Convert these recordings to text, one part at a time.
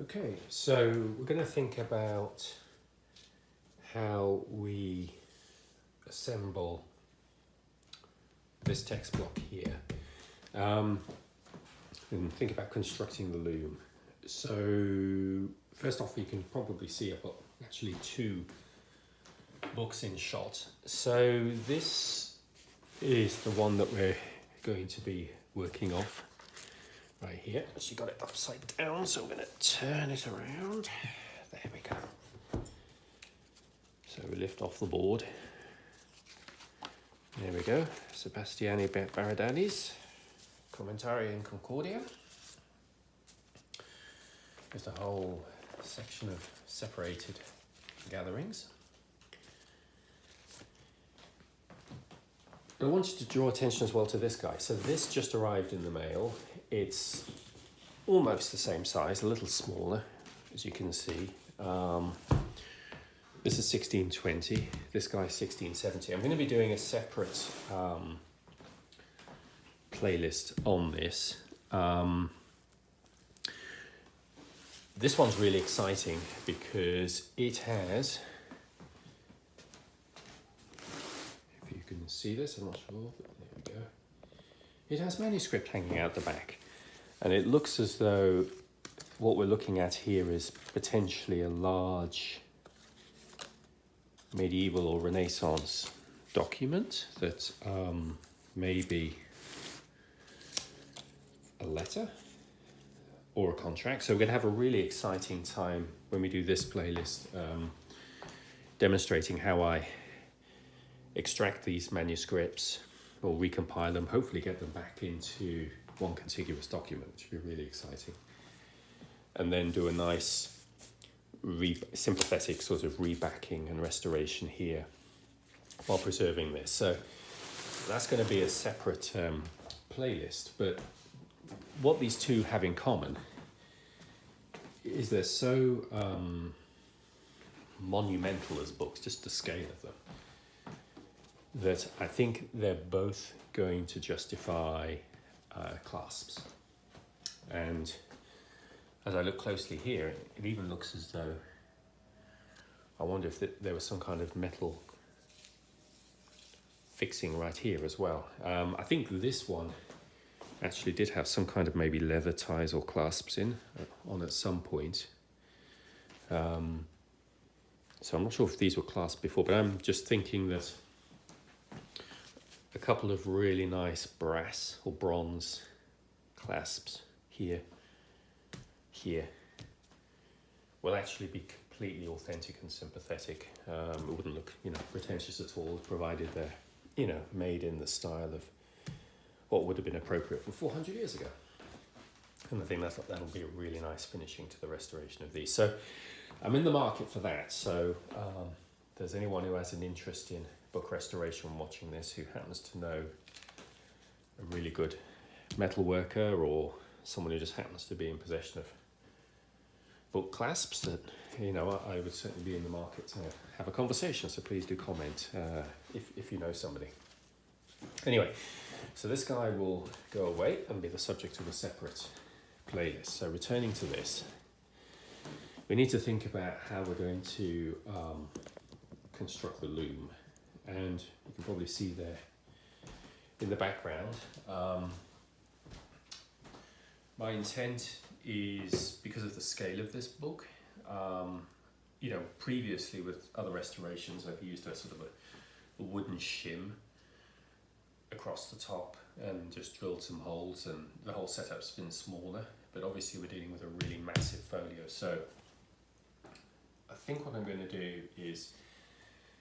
Okay, so we're going to think about how we assemble this text block here, and think about constructing the loom. So first off, you can probably see I've got actually two books in shot. So this is the one that we're going to be working off right here. She got it upside down, so I'm going to turn it around. There we go. So we lift off the board. There we go. Sebastian Barradii's Commentary in Concordia. There's a whole section of separated gatherings. I wanted to draw attention as well to this guy. So this just arrived in the mail. It's almost the same size, a little smaller, as you can see. This is 1620, this guy's 1670. I'm going to be doing a separate playlist on this. This one's really exciting because it has, if you can see this, I'm not sure, but there we go. It has manuscript hanging out the back. And it looks as though what we're looking at here is potentially a large medieval or Renaissance document that may be a letter or a contract. So we're going to have a really exciting time when we do this playlist, demonstrating how I extract these manuscripts or recompile them, hopefully get them back into one contiguous document, which would be really exciting. And then do a nice sympathetic sort of rebacking and restoration here while preserving this. So that's going to be a separate playlist. But what these two have in common is they're so monumental as books, just the scale of them, that I think they're both going to justify clasps. And as I look closely here, it even looks as though, I wonder if there was some kind of metal fixing right here as well. I think this one actually did have some kind of maybe leather ties or clasps on at some point. So I'm not sure if these were clasped before, but I'm just thinking that a couple of really nice brass or bronze clasps here will actually be completely authentic and sympathetic. It wouldn't look, pretentious at all, provided they're, made in the style of what would have been appropriate from 400 years ago. And I think that'll be a really nice finishing to the restoration of these. So I'm in the market for that. So if there's anyone who has an interest in book restoration watching this, who happens to know a really good metal worker or someone who just happens to be in possession of book clasps, that I would certainly be in the market to have a conversation. So please do comment if you know somebody. Anyway, so this guy will go away and be the subject of a separate playlist. So returning to this, we need to think about how we're going to construct the loom. And you can probably see there in the background, my intent is, because of the scale of this book, previously with other restorations, I've used a sort of a wooden shim across the top and just drilled some holes, and the whole setup's been smaller, but obviously we're dealing with a really massive folio. So I think what I'm going to do is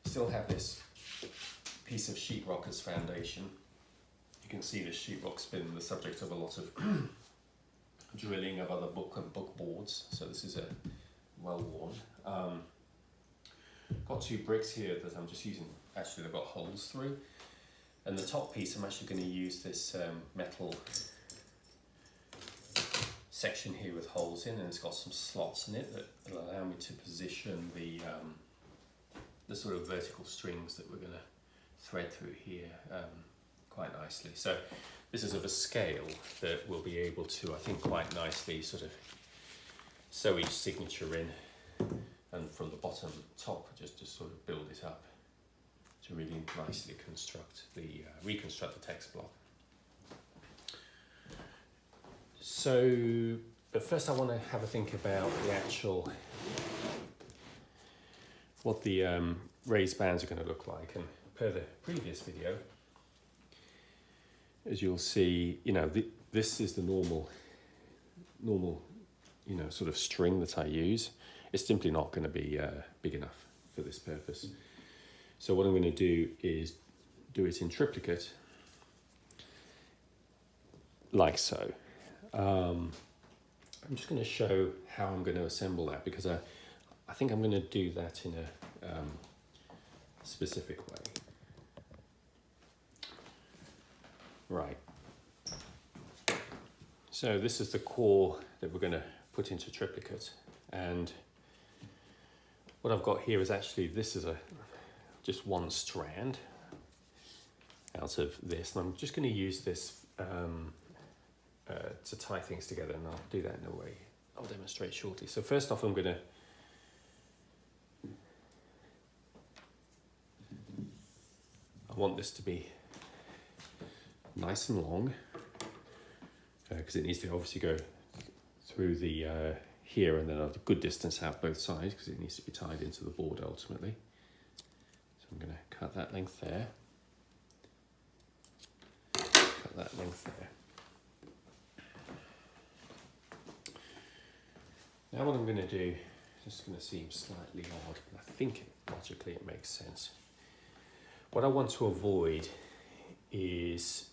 still have this piece of sheetrock as foundation. You can see this sheetrock's been the subject of a lot of drilling of other book and book boards, so this is a well worn. Got two bricks here that I'm just using, actually they've got holes through, and the top piece I'm actually going to use this metal section here with holes in, and it's got some slots in it that will allow me to position the sort of vertical strings that we're going to thread through here quite nicely. So this is of a scale that will be able to, I think, quite nicely sort of sew each signature in, and from the bottom top just to sort of build it up to really nicely reconstruct the text block. So, but first I want to have a think about the actual, what the raised bands are going to look like. And per the previous video, as you'll see, this is the normal, sort of string that I use. It's simply not going to be big enough for this purpose. So what I'm going to do is do it in triplicate, like so. I'm just going to show how I'm going to assemble that, because I think I'm going to do that in a specific way. Right. So this is the core that we're going to put into triplicate, and what I've got here is actually, this is just one strand out of this, and I'm just going to use this to tie things together, and I'll do that in a way I'll demonstrate shortly. So first off, I want this to be nice and long, because it needs to obviously go through the here and then a good distance out both sides, because it needs to be tied into the board ultimately. So I'm going to cut that length there, cut that length there. Now what I'm going to do, this is going to seem slightly odd, but I think logically it makes sense. What I want to avoid is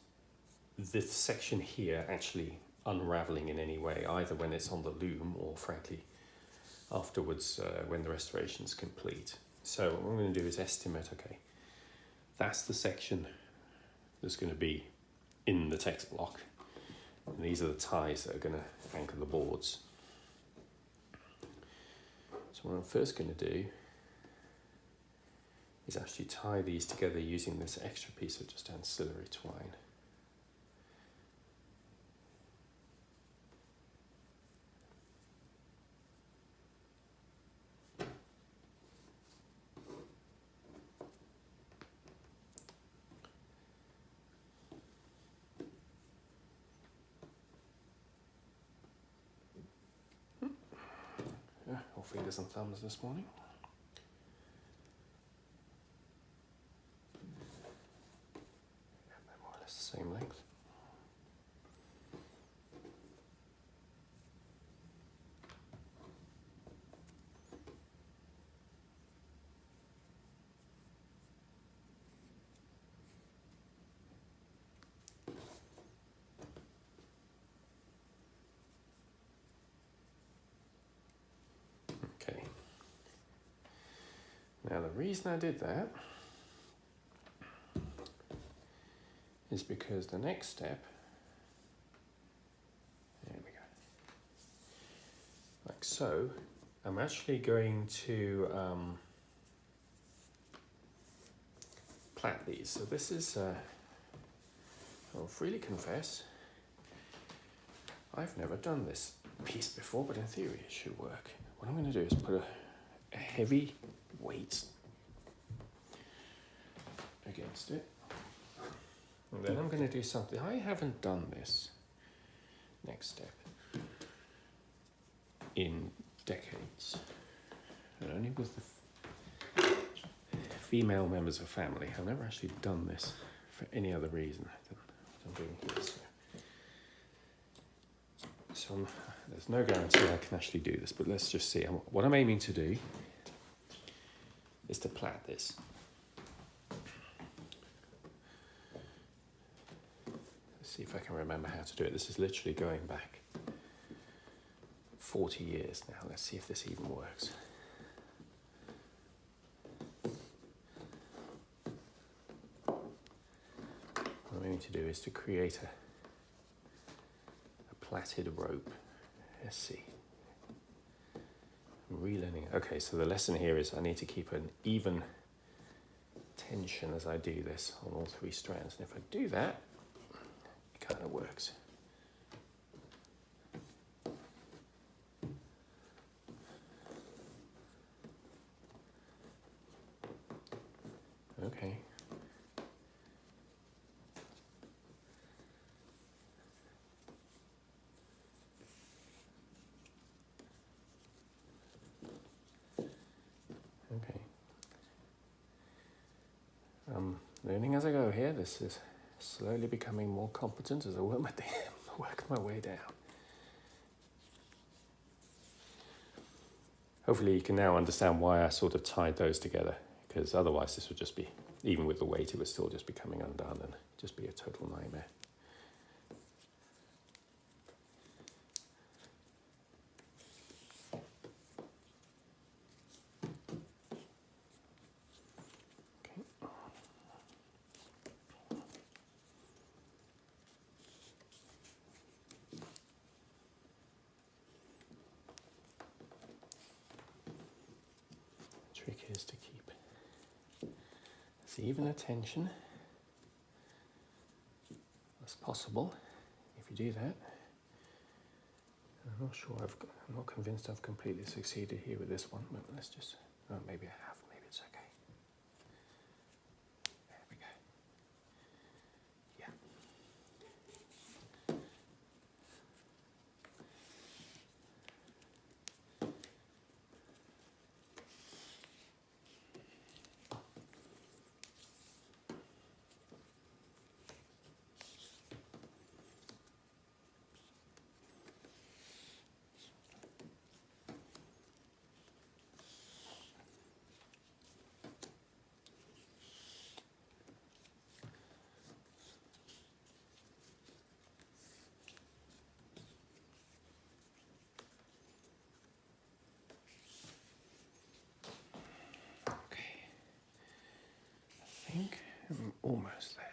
this section here actually unraveling in any way, either when it's on the loom or frankly afterwards when the restoration is complete. So what I'm going to do is estimate, okay, that's the section that's going to be in the text block, and these are the ties that are going to anchor the boards. So what I'm first going to do is actually tie these together using this extra piece of just ancillary twine. All fingers and thumbs this morning. They're more or less the same length. Okay. Now the reason I did that is because the next step, there we go, like so, I'm actually going to plait these. So this is, I'll freely confess, I've never done this piece before, but in theory it should work. What I'm going to do is put a heavy weight against it, and then I'm going to do something. I haven't done this next step in decades, and only with the female members of family. I've never actually done this for any other reason than what I'm doing here. So there's no guarantee I can actually do this, but let's just see. What I'm aiming to do is to plait this. Let's see if I can remember how to do it. This is literally going back 40 years now. Let's see if this even works. What I'm aiming to do is to create a plaited rope. Let's see. I'm relearning. Okay, so the lesson here is I need to keep an even tension as I do this on all three strands, and if I do that, it kind of works. Okay. Okay. Learning as I go here. This is slowly becoming more competent as I work my way down. Hopefully you can now understand why I sort of tied those together, because otherwise this would just be, even with the weight, it would still just be coming undone and just be a total nightmare. Trick is to keep as even a tension as possible. If you do that, I'm not convinced I've completely succeeded here with this one, but let's just, maybe I have, maybe it's okay. There we go. Yeah. I think I'm almost there.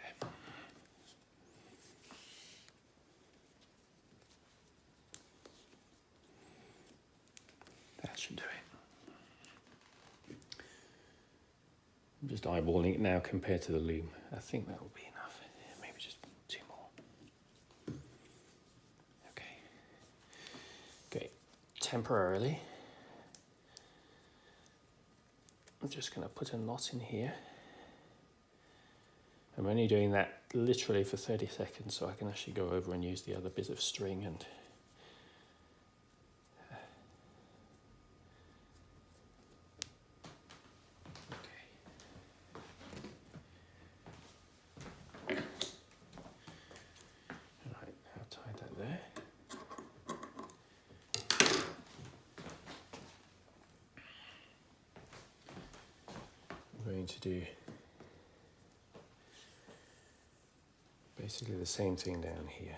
That should do it. I'm just eyeballing it now compared to the loom. I think that will be enough. Maybe just 2 more. Okay. Okay. Temporarily, I'm just going to put a knot in here. I'm only doing that literally for 30 seconds, so I can actually go over and use the other bit of string and Alright, I'll tie that there. I'm going to do basically the same thing down here.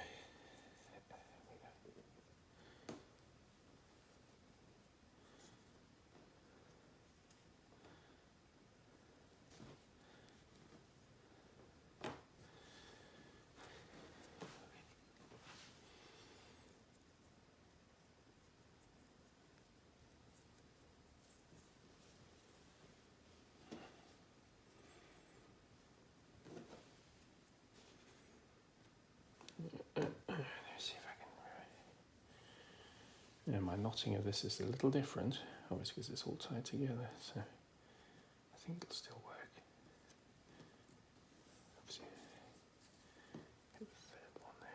See if I can. Yeah, my knotting of this is a little different, obviously because it's all tied together, so I think it'll still work. Obviously, hit the third one there.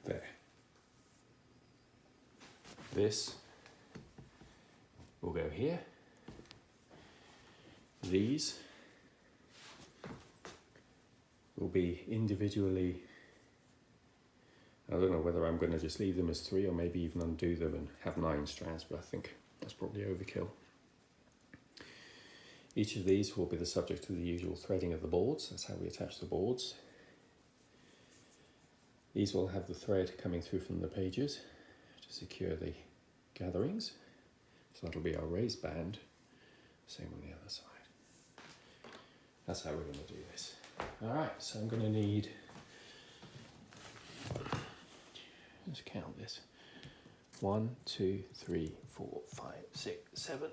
There. This will go here. These will be individually, I don't know whether I'm going to just leave them as 3 or maybe even undo them and have 9 strands, but I think that's probably overkill. Each of these will be the subject of the usual threading of the boards. That's how we attach the boards. These will have the thread coming through from the pages to secure the gatherings. So that'll be our raised band. Same on the other side. That's how we're going to do this. All right, so I'm going to need, let's count this. 1, 2, 3, 4, 5, 6, 7,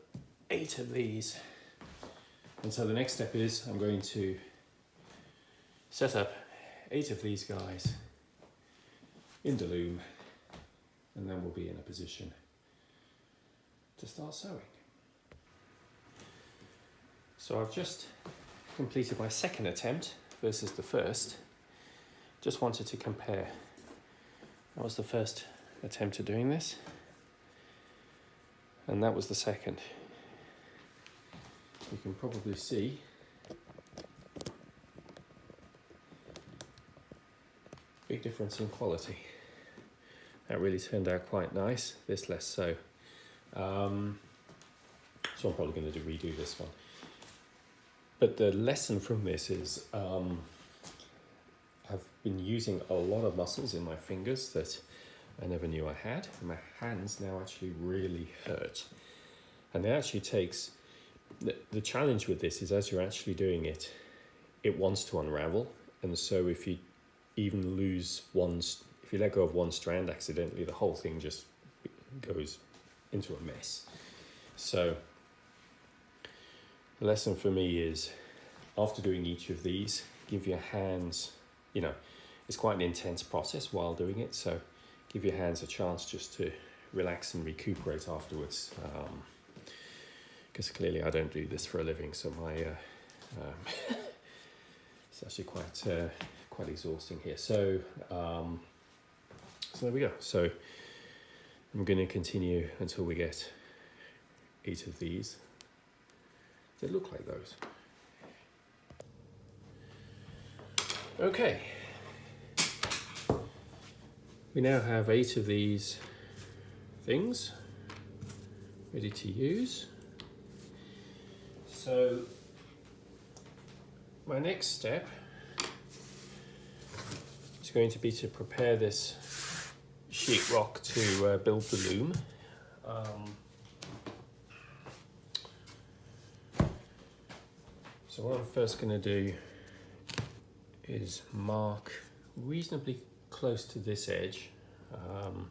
8 of these. And so the next step is I'm going to set up 8 of these guys in the loom, and then we'll be in a position to start sewing. So I've just completed my second attempt versus the first. Just wanted to compare. That was the first attempt at doing this, and that was the second. You can probably see big difference in quality. That really turned out quite nice, this less so. So I'm probably going to redo this one. But the lesson from this is I've been using a lot of muscles in my fingers that I never knew I had. And my hands now actually really hurt. And it actually takes, the challenge with this is as you're actually doing it, it wants to unravel. And so if you even lose if you let go of one strand accidentally, the whole thing just goes into a mess. So the lesson for me is, after doing each of these, give your hands, it's quite an intense process while doing it, so give your hands a chance just to relax and recuperate afterwards. Because clearly I don't do this for a living, so my it's actually quite exhausting here. So there we go. So I'm going to continue until we get 8 of these. They look like those. Okay. We now have 8 of these things ready to use. So my next step is going to be to prepare this sheetrock to build the loom. So what I'm first going to do is mark reasonably close to this edge.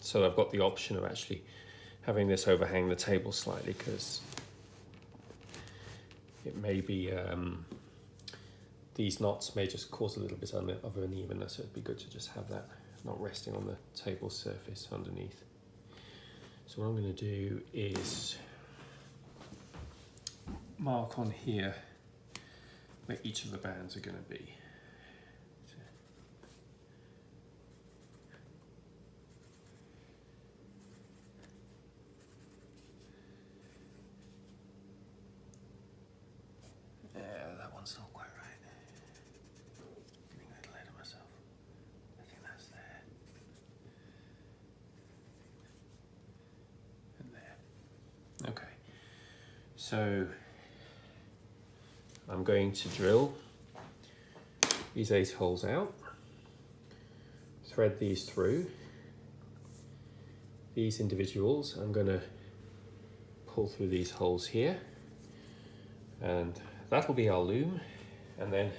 So I've got the option of actually having this overhang the table slightly, because it may be, these knots may just cause a little bit of unevenness, so it'd be good to just have that not resting on the table surface underneath. So what I'm going to do is mark on here where each of the bands are going to be. Yeah, that one's not quite right. Getting a little ahead of myself. I think that's there. And there. Okay. So I'm going to drill these 8 holes out, thread these through. These individuals I'm going to pull through these holes here, and that will be our loom, and then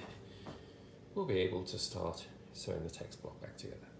we'll be able to start sewing the text block back together.